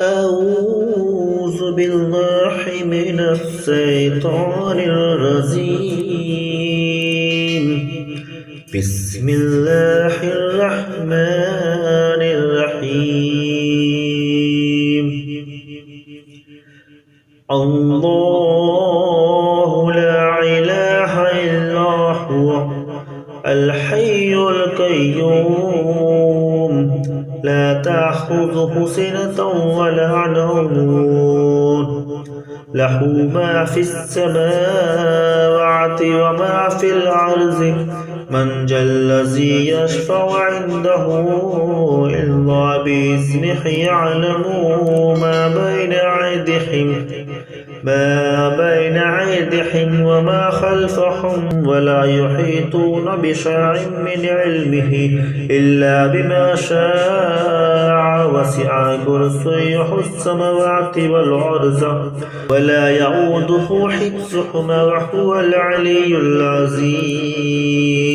أعوذ بالله من الشيطان الرجيم. بسم الله الرحمن الرحيم. الله لا إله إلا هو الحي القيوم لا تأخذه سنة ولا نوم له ما في السماوات وما في الأرض من ذا الذي يشفع عنده إلا بإذنه يعلم ما بين أيديهم وما خلفهم ولا يحيطون بشيء من علمه إلا بما شاء وسع كرسيه السماوات والأرض ولا يؤوده حفظهما وهو العلي العظيم.